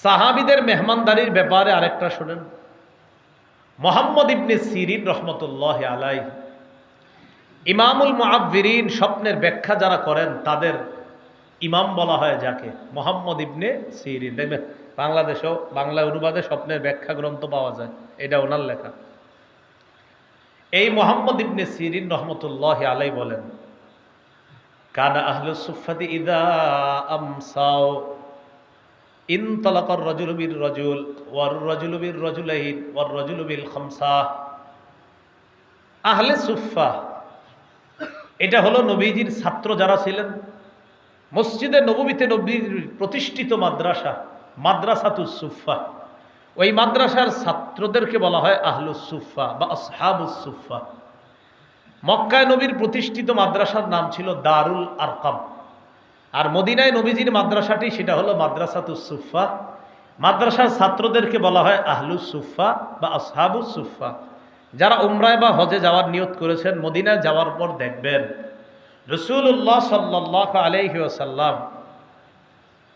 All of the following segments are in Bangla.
সাহাবীদের মেহমানদারির ব্যাপারে আরেকটা শুনেন। মুহাম্মদ ইবনে সিরিন রহমতুল্লাহ আলাইহি, ইমামুল মুআব্বিরিন, স্বপ্নের ব্যাখ্যা যারা করেন তাদের ইমাম বলা হয় যাকে, মুহাম্মদ ইবনে সিরিন। দেখবেন বাংলাদেশেও বাংলা অনুবাদে স্বপ্নের ব্যাখ্যা গ্রন্থ পাওয়া যায়, এটা ওনার লেখা। এই মুহাম্মদ ইবনে সিরিন রহমতুল্লাহ আলাইহি বলেন, কানা আহলুস সুফফাতি ইযা আমসাও ইনতালাকার রাজুলু বির রাজুল ওয়ার রাজুলু বির রাজুলাইন ওয়ার রাজুলু বিল খামসা। আহলে সুফফা এটা হলো নবীজির ছাত্র যারা ছিলেন। মসজিদে নববীতে নবীর প্রতিষ্ঠিত মাদ্রাসা, মাদ্রাসাতুস সুফফা, ওই মাদ্রাসার ছাত্রদেরকে বলা হয় আহলুস সুফফা বা আসহাবুস সুফফা। মক্কায় নবীর প্রতিষ্ঠিত মাদ্রাসার নাম ছিল দারুল আরকাম, আর মদিনায় নবীজির মাদ্রাসাটি সেটা হলো মাদ্রাসাতুস সুফফা। মাদ্রাসার ছাত্রদেরকে বলা হয় আহলুস সুফফা বা আসহাবুস সুফফা। যারা উমরায় বা হজে যাওয়ার নিয়ত করেছেন, মদিনায় যাওয়ার পর দেখবেন রাসূলুল্লাহ সাল্লাল্লাহু আলাইহি ওয়াসাল্লাম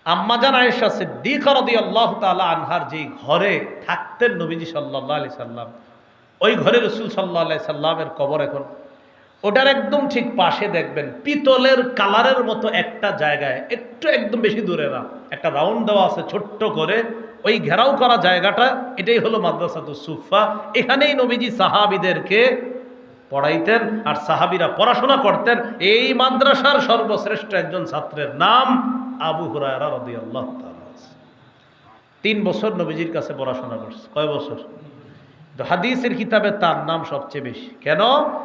আম্মাজান আয়েশা সিদ্দিকা রাদিয়াল্লাহু তাআলা আনহার যে ঘরে থাকতেন নবীজি সাল্লাল্লাহু আলাইহি সাল্লাম, ওই ঘরে রাসূল সাল্লাল্লাহু আলাইহি সাল্লামের কবর এখন। ওটার একদম ঠিক পাশে দেখবেন পিতলের কালারের মতো একটা জায়গায়, একটু একদম বেশি দূরে না, একটা রাউন্ড দেওয়া আছে ছোট্ট করে, ওই ঘেরাও করা জায়গাটা, এটাই হলো মাদ্রাসাতুস সুফফা। এখানেই নবীজি সাহাবীদেরকে পড়াইতেন আর সাহাবীরা পড়াশোনা করতেন। এই মাদ্রাসার সর্বশ্রেষ্ঠ একজন ছাত্রের নাম আবু হুরায়রা রাদিয়াল্লাহু তাআলা। 3 বছর নবীজির কাছে পড়াশোনা করছে। কয় বছর? তো হাদিসের কিতাবে তার নাম সবচেয়ে বেশি। কেন?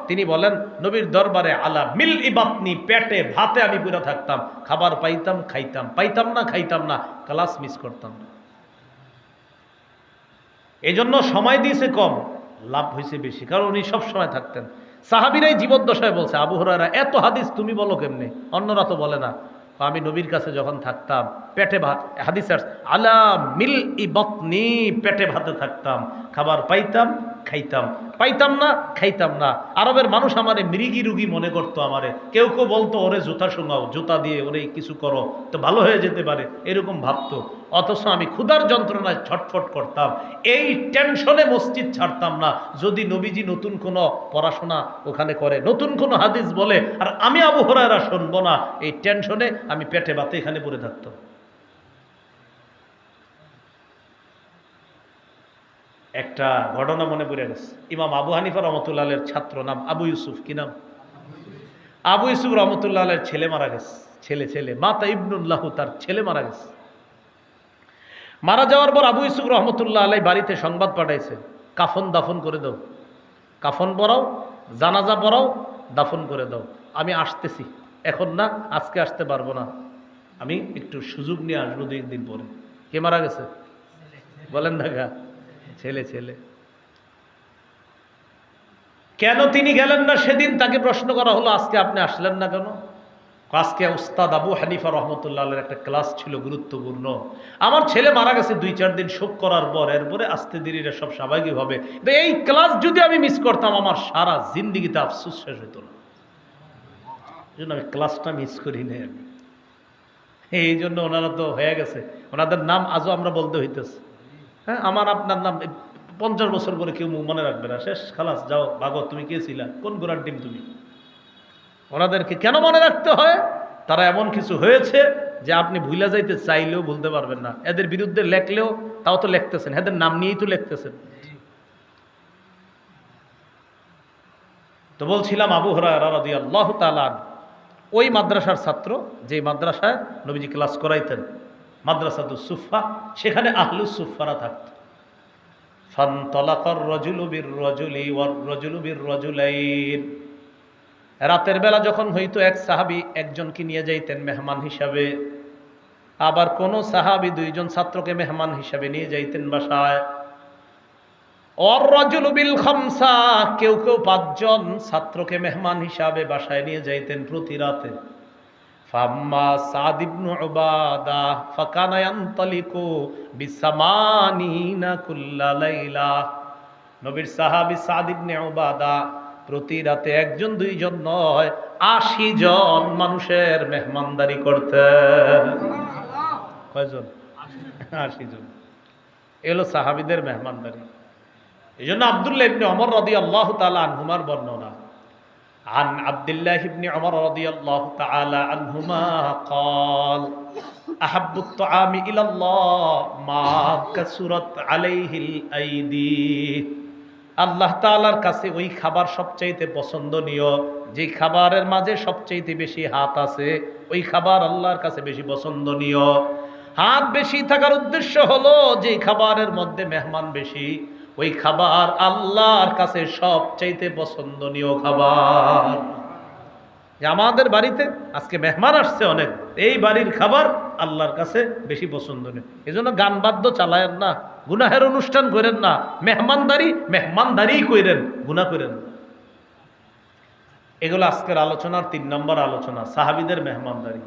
তিনি বলেন নবীর দরবারে আলা মিল ইবাতনি, পেটে ভাতে আমি পুরা থাকতাম, খাবার পাইতাম খাইতাম, পাইতাম না খাইতাম না, ক্লাস মিস করতাম না। এই জন্য সময় দিয়েছে কম, লাভ হয়েছে বেশি, কারণ উনি সব সময় থাকতেন। সাহাবীরাই জীবদ্দশায় বলছে, আবু হুরায়রা এত হাদিস তুমি বলো কেমনে, অন্যরা তো বলে না। আমি নবীর কাছে যখন থাকতাম পেটে ভাত, হাদিস আলা মিল ইবাতনি, পেটে ভাতে থাকতাম, খাবার পাইতাম খাইতাম, পাইতাম না খাইতাম না। আরবের মানুষ আমারে মৃগী রুগী মনে করতো, আমারে কেউ কেউ বলতো ওরে জুতা শোঙাও, জুতা দিয়ে ওরে কিছু করো তো ভালো হয়ে যেতে পারে, এরকম ভাবতো। অথচ আমি ক্ষুধার যন্ত্রণায় ছটফট করতাম, এই টেনশনে মসজিদ ছাড়তাম না। যদি নবীজি নতুন কোনো পড়াশোনা ওখানে করে, নতুন কোনো হাদিস বলে, আর আমি আবু হুরায়রা শুনবো না, এই টেনশনে আমি পেটে ভাতে এখানে পড়ে থাকতাম। একটা ঘটনা মনে পড়ে গেছে। ইমাম আবু হানিফা রহমতুল্লাহ আলাইহির ছাত্র নাম আবু ইউসুফ। কি নাম? আবু ইউসুফ রহমতুল্লাহ আলাইহির ছেলে মারা গেছে। ছেলে মাতা ইবনুল্লাহ, তার ছেলে মারা গেছে। মারা যাওয়ার পর আবু ইউসুফ রহমতুল্লাহ আলাইহি বাড়িতে সংবাদ পাঠাইছে, কাফন দাফন করে দাও, কাফন পরাও, জানাজা পড়াও, দাফন করে দাও। আমি আসতেছি, এখন না, আজকে আসতে পারবো না, আমি একটু সুযোগ নিয়ে আসবো 2 দিন পরে। কে মারা গেছে বলেন না? ছেলে। কেন তিনি গেলেন না সেদিন? তাকে প্রশ্ন করা হলো, আজকে আপনি আসলেন না কেন? আজকে উস্তাদ আবু হানিফা রহমতুল্লাহ আলাইহির একটা ক্লাস ছিল গুরুত্বপূর্ণ, আমার ছেলে মারা গেছে 2-4 দিন শোক করার পর, এরপরে আস্তে ধীরে সব স্বাভাবিক হবে। এই ক্লাস যদি আমি মিস করতাম, আমার সারা জিন্দিগিতে আফসোস শেষ হতো না। এই জন্য আমি ক্লাসটা মিস করি না। এই জন্য ওনারা তো হয়ে গেছে, ওনাদের নাম আজও আমরা বলতে হইতেছে। হ্যাঁ, আমার আপনার নাম 50 বছর পরে কেউ মনে রাখবে না, শেষ, খালাস, যাও ভাগো, তুমি কে ছিলা, কোন গোড়ার টিম তুমি। ওনাদেরকে কেন মনে রাখতে হয়? তারা এমন কিছু হয়েছে যে আপনি ভুলে যাইতে চাইলেও ভুলতে পারবেন না। এদের বিরুদ্ধে লেখলেও তাও তো লিখতেছেন, এদের নাম নিয়েই তো লিখতেছেন। তো বলছিলাম আবু হুরায়রা রাদিয়াল্লাহু তাআলা ওই মাদ্রাসার ছাত্র, যে মাদ্রাসায় নবীজি ক্লাস করাইতেন, মাদ্রাসাতুস সুফফা, সেখানে আহলুস সুফফারা থাকত। ফানতালাকার রাজুলু বির রাজুলি ওয়ার রাজুলু বির রাজুলাইন। রাতের বেলা যখন হইতো, এক সাহাবী একজনকে নিয়ে যাইতেন মেহমান হিসাবে, আবার কোন সাহাবী 2 জন ছাত্রকে মেহমান হিসাবে নিয়ে যাইতেন বাসায়। ওয়ার রাজুলু বিল খামসা, কেউ 5 জন ছাত্রকে মেহমান হিসাবে বাসায় নিয়ে যাইতেন প্রতি রাতে। ফাম্মা সাদ ইবনে উবাদা ফাকানা ইয়ানতালিকু বিসামানিনা কুল্লা লাইলা। নবীর সাহাবী সাদ ইবনে উবাদা প্রতি রাতে 1 জন 2 জন নয়, 80 জন মানুষের মেহমানদারি করতেন। কয়জন? 80 জন। এগুলো সাহাবীদের মেহমানদারি। এই জন্য আব্দুল্লাহ ইবনে ওমর রাদিয়াল্লাহু তাআলা আনহুমার বর্ণনা, عن عبد الله بن عمر رضي الله تعالى عنهما قال أحب الطعام إلى الله ما كثرت عليه الأيدي। আল্লাহ তাআলার কাছে ওই খাবার সবচাইতে পছন্দনীয় যে খাবারের মাঝে সবচাইতে বেশি হাত আছে, ওই খাবার আল্লাহর কাছে বেশি পছন্দনীয়। হাত বেশি থাকার উদ্দেশ্য হলো যে খাবারের মধ্যে মেহমান বেশি, ওই খাবার আল্লাহর কাছে সবচাইতে পছন্দনীয় খাবার। যে আমাদের বাড়িতে আজকে মেহমান আসছে অনেক, এই বাড়ির খাবার আল্লাহর কাছে বেশি পছন্দনীয়। এই জন্য গান বাদ্য চালায়েন না, গুনাহের অনুষ্ঠান করেন না, মেহমানদারি করেন, গুনাহ করেন। এগুলো আজকের আলোচনার 3 নম্বর আলোচনা, সাহাবীদের মেহমানদারি।